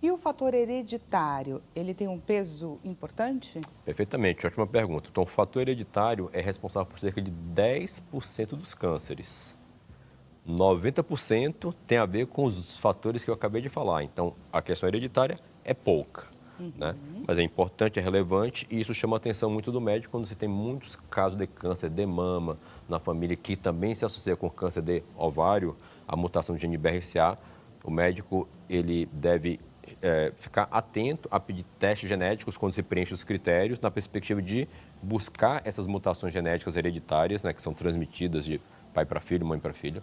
E o fator hereditário, ele tem um peso importante? Perfeitamente, ótima pergunta. Então, o fator hereditário é responsável por cerca de 10% dos cânceres. 90% tem a ver com os fatores que eu acabei de falar. Então, a questão hereditária é pouca, né? Mas é importante, é relevante e isso chama a atenção muito do médico quando você tem muitos casos de câncer de mama na família que também se associa com câncer de ovário, a mutação de gene BRCA. O médico, ele deve ficar atento a pedir testes genéticos quando se preenche os critérios, na perspectiva de buscar essas mutações genéticas hereditárias, né, que são transmitidas de pai para filho, mãe para filho,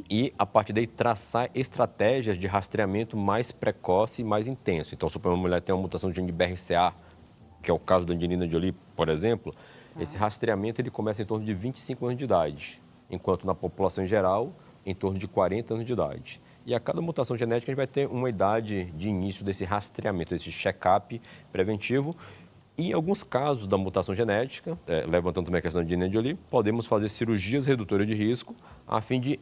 e a partir daí traçar estratégias de rastreamento mais precoce e mais intenso. Então, se uma mulher tem uma mutação de gene BRCA, que é o caso da Angelina Jolie, por exemplo, esse rastreamento ele começa em torno de 25 anos de idade, enquanto na população em geral, em torno de 40 anos de idade. E a cada mutação genética, a gente vai ter uma idade de início desse rastreamento, desse check-up preventivo. E em alguns casos da mutação genética, levantando também a questão da Angelina Jolie, podemos fazer cirurgias redutoras de risco a fim de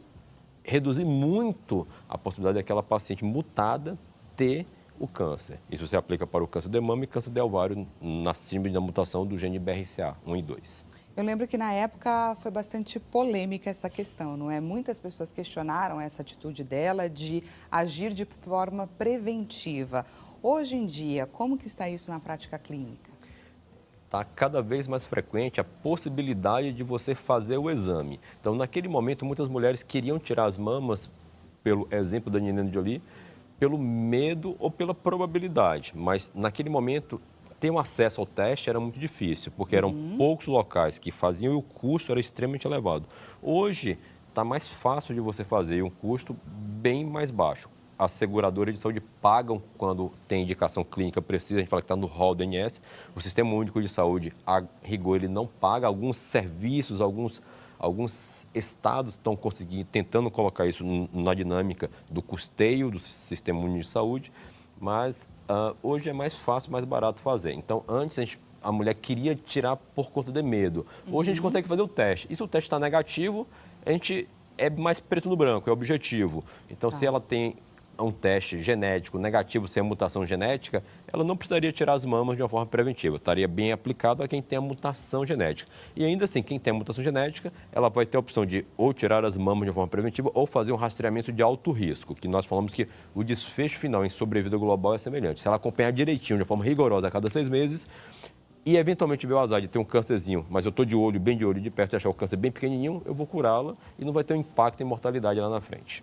reduzir muito a possibilidade daquela paciente mutada ter o câncer. Isso se aplica para o câncer de mama e câncer de ovário na síndrome da mutação do gene BRCA 1 e 2. Eu lembro que na época foi bastante polêmica essa questão, não é? Muitas pessoas questionaram essa atitude dela de agir de forma preventiva. Hoje em dia, como que está isso na prática clínica? Está cada vez mais frequente a possibilidade de você fazer o exame. Então, naquele momento, muitas mulheres queriam tirar as mamas, pelo exemplo da Angelina Jolie, pelo medo ou pela probabilidade. Mas, naquele momento, ter um acesso ao teste era muito difícil, porque eram poucos locais que faziam e o custo era extremamente elevado. Hoje, está mais fácil de você fazer e um custo bem mais baixo. As seguradoras de saúde pagam quando tem indicação clínica precisa, a gente fala que está no rol do INSS. O Sistema Único de Saúde, a rigor, ele não paga. Alguns serviços, alguns estados estão conseguindo, tentando colocar isso na dinâmica do custeio do Sistema Único de Saúde, mas hoje é mais fácil, mais barato fazer. Então, antes a mulher queria tirar por conta de medo. Hoje a gente consegue fazer o teste. E se o teste está negativo, a gente é mais preto no branco, é objetivo. Então, se ela tem um teste genético negativo sem a mutação genética, ela não precisaria tirar as mamas de uma forma preventiva. Estaria bem aplicado a quem tem a mutação genética. E ainda assim, quem tem a mutação genética, ela vai ter a opção de ou tirar as mamas de uma forma preventiva ou fazer um rastreamento de alto risco, que nós falamos que o desfecho final em sobrevida global é semelhante. Se ela acompanhar direitinho, de forma rigorosa, a cada 6 meses, e eventualmente tiver o azar de ter um câncerzinho, mas eu estou de olho, bem de olho, de perto, e achar o câncer bem pequenininho, eu vou curá-la e não vai ter um impacto em mortalidade lá na frente.